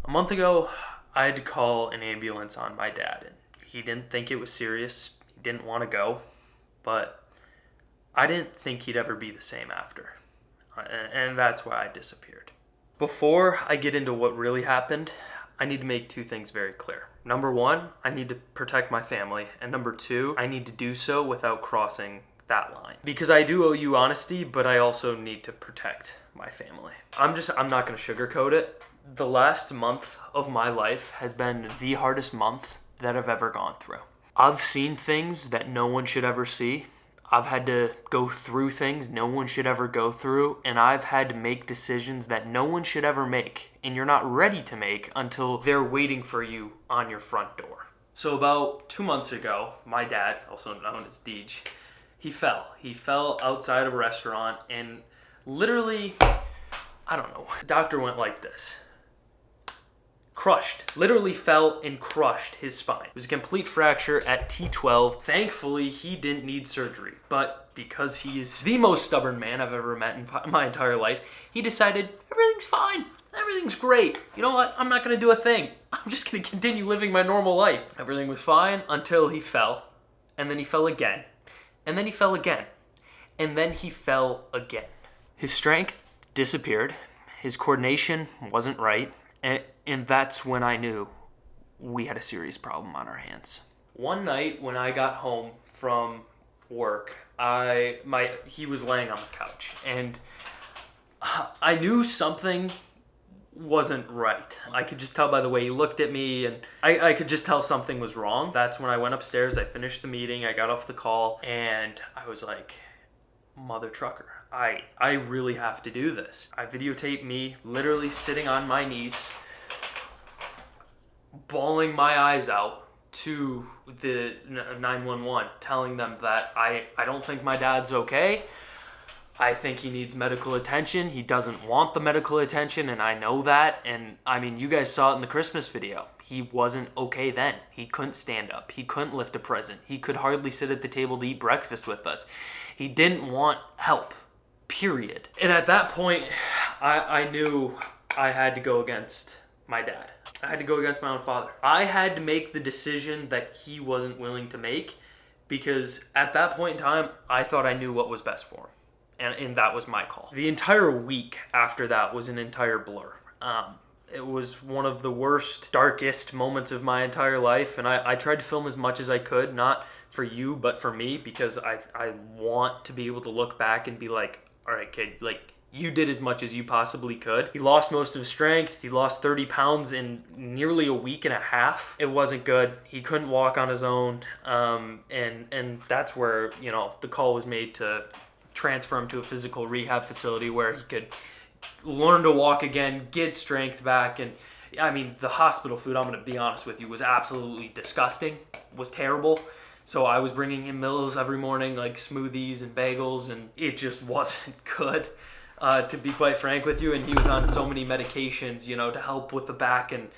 A month ago, I had to call an ambulance on my dad, and he didn't think it was serious. He didn't want to go, but I didn't think he'd ever be the same after. And that's why I disappeared. Before I get into what really happened, I need to make two things very clear. Number one, I need to protect my family. And number two, I need to do so without crossing that line. Because I do owe you honesty, but I also need to protect my family. I'm not going to sugarcoat it. The last month of my life has been the hardest month that I've ever gone through. I've seen things that no one should ever see. I've had to go through things no one should ever go through, and I've had to make decisions that no one should ever make, and you're not ready to make until they're waiting for you on your front door. So about 2 months ago, my dad, also known as Deej, he fell. He fell outside of a restaurant and literally, I don't know, the doctor went like this. Crushed. Literally fell and crushed his spine. It was a complete fracture at T12. Thankfully, he didn't need surgery. But because he is the most stubborn man I've ever met in my entire life, he decided, everything's fine. Everything's great. You know what? I'm not going to do a thing. I'm just going to continue living my normal life. Everything was fine until he fell. And then he fell again. And then he fell again. And then he fell again. His strength disappeared. His coordination wasn't right. And that's when I knew we had a serious problem on our hands. One night when I got home from work, he was laying on the couch, and I knew something wasn't right. I could just tell by the way he looked at me, and I could just tell something was wrong. That's when I went upstairs, I finished the meeting, I got off the call, and I was like, mother trucker, I really have to do this. I videotaped me literally sitting on my knees, bawling my eyes out to the 911, telling them that I don't think my dad's okay. I think he needs medical attention. He doesn't want the medical attention, and I know that. And I mean, you guys saw it in the Christmas video. He wasn't okay then. He couldn't stand up. He couldn't lift a present. He could hardly sit at the table to eat breakfast with us. He didn't want help, period. And at that point, I knew I had to go against my dad. I had to go against my own father. I had to make the decision that he wasn't willing to make, because at that point in time, I thought I knew what was best for him. And that was my call. The entire week after that was an entire blur. It was one of the worst, darkest moments of my entire life, and I tried to film as much as I could, not for you, but for me, because I want to be able to look back and be like, all right, kid, like, you did as much as you possibly could. He lost most of his strength. He lost 30 pounds in nearly a week and a half. It wasn't good. He couldn't walk on his own, and that's where, you know, the call was made to transfer him to a physical rehab facility where he could learn to walk again, get strength back. And I mean, the hospital food, I'm going to be honest with you, was absolutely disgusting, was terrible. So I was bringing him meals every morning, like smoothies and bagels, and it just wasn't good, to be quite frank with you. And he was on so many medications, you know, to help with the back, and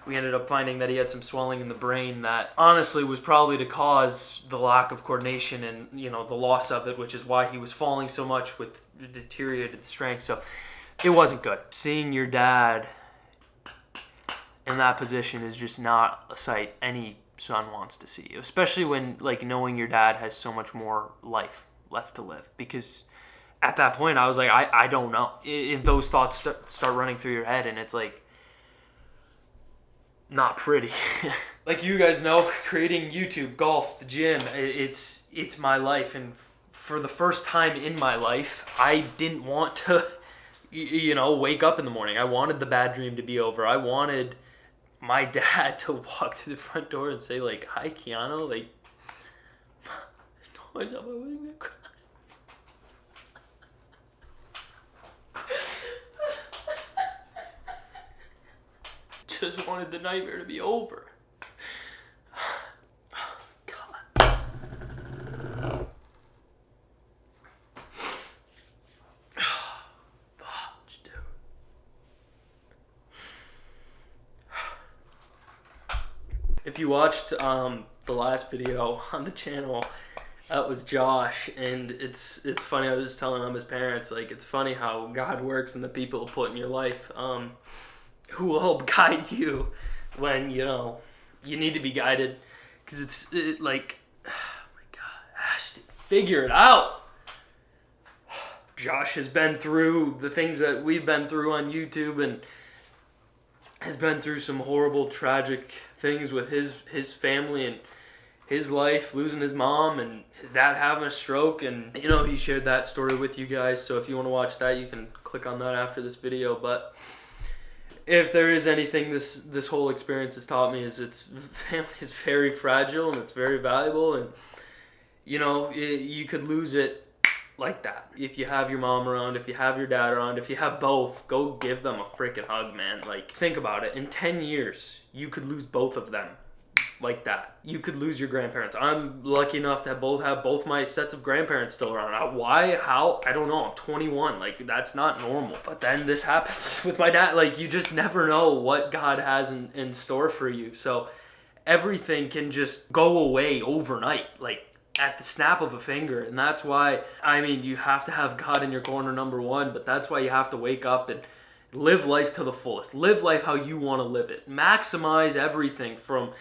we ended up finding that he had some swelling in the brain that honestly was probably to cause the lack of coordination and, you know, the loss of it, which is why he was falling so much with deteriorated strength. So it wasn't good. Seeing your dad in that position is just not a sight any son wants to see, especially when, like, knowing your dad has so much more life left to live. Because at that point I was like, I don't know. And those thoughts start running through your head, and it's like, not pretty. Like you guys know, creating YouTube, golf, the gym, it's my life. And for the first time in my life, I didn't want to, you know, wake up in the morning. I wanted the bad dream to be over. I wanted my dad to walk through the front door and say, like, hi, Keanu. Like, I told myself I wasn't gonna cry. Just wanted the nightmare to be over. God. Fudge, dude. If you watched the last video on the channel, that was Josh, and it's funny. I was just telling him his parents, like, it's funny how God works and the people he'll put in your life. who will help guide you when, you know, you need to be guided. Because like, oh my God, Ashton, figure it out. Josh has been through the things that we've been through on YouTube and has been through some horrible, tragic things with his family and his life, losing his mom and his dad having a stroke. And, you know, he shared that story with you guys. So if you want to watch that, you can click on that after this video. But if there is anything this whole experience has taught me, is family is very fragile and it's very valuable. And, you know, you could lose it like that. If you have your mom around, if you have your dad around, if you have both, go give them a freaking hug, man. Like, think about it. In 10 years, you could lose both of them like that. You could lose your grandparents. I'm lucky enough to have both my sets of grandparents still around. Why? How? I don't know. I'm 21. Like, that's not normal. But then this happens with my dad. Like, you just never know what God has in store for you. So everything can just go away overnight. Like, at the snap of a finger. And that's why, I mean, you have to have God in your corner, number one, but that's why you have to wake up and live life to the fullest. Live life how you want to live it. Maximize everything from,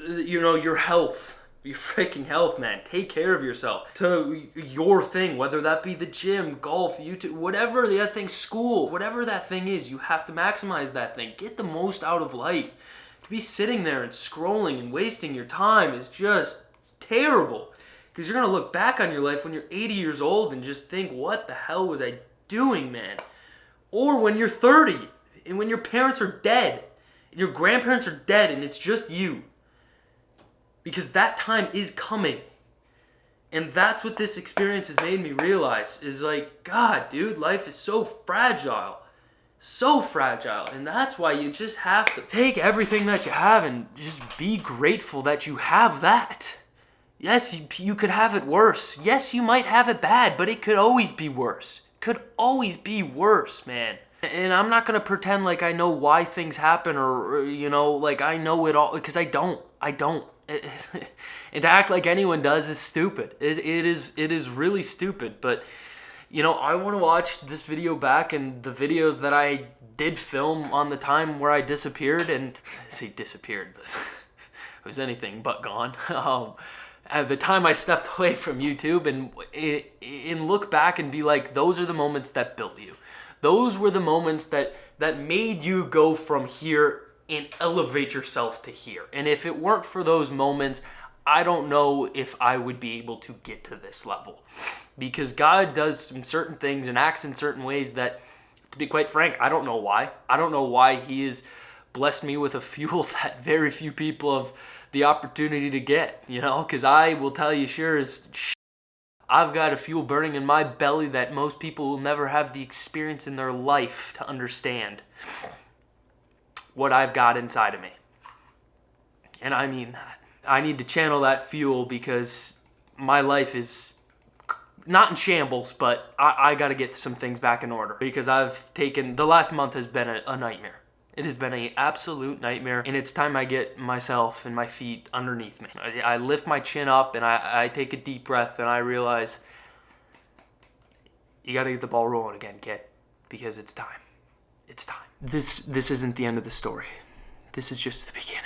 you know, your health, your freaking health, man. Take care of yourself, to your thing, whether that be the gym, golf, YouTube, whatever the other thing, school, whatever that thing is, you have to maximize that thing. Get the most out of life. To be sitting there and scrolling and wasting your time is just terrible, because you're going to look back on your life when you're 80 years old and just think, what the hell was I doing, man? Or when you're 30 and when your parents are dead and your grandparents are dead and it's just you, because that time is coming. And that's what this experience has made me realize, is like, God, dude, life is so fragile. So fragile. And that's why you just have to take everything that you have and just be grateful that you have that. Yes, you could have it worse. Yes, you might have it bad, but it could always be worse. Could always be worse, man. And I'm not going to pretend like I know why things happen, or, you know, like I know it all, because I don't. And to act like anyone does is stupid. It is really stupid. But, you know, I want to watch this video back and the videos that I did film on the time where I disappeared, and I say disappeared, but it was anything but gone. At the time I stepped away from YouTube, and look back and be like, those are the moments that built you. Those were the moments that made you go from here and elevate yourself to here. And if it weren't for those moments, I don't know if I would be able to get to this level. Because God does some certain things and acts in certain ways that, to be quite frank, I don't know why. I don't know why He has blessed me with a fuel that very few people have the opportunity to get, you know, because I will tell you, sure as I've got a fuel burning in my belly that most people will never have the experience in their life to understand what I've got inside of me. And I mean that. I need to channel that fuel, because my life is not in shambles, but I got to get some things back in order, because the last month has been a nightmare. It has been an absolute nightmare, and it's time I get myself and my feet underneath me. I lift my chin up, and I take a deep breath, and I realize, you got to get the ball rolling again, kid, because it's time. It's time. This isn't the end of the story. This is just the beginning.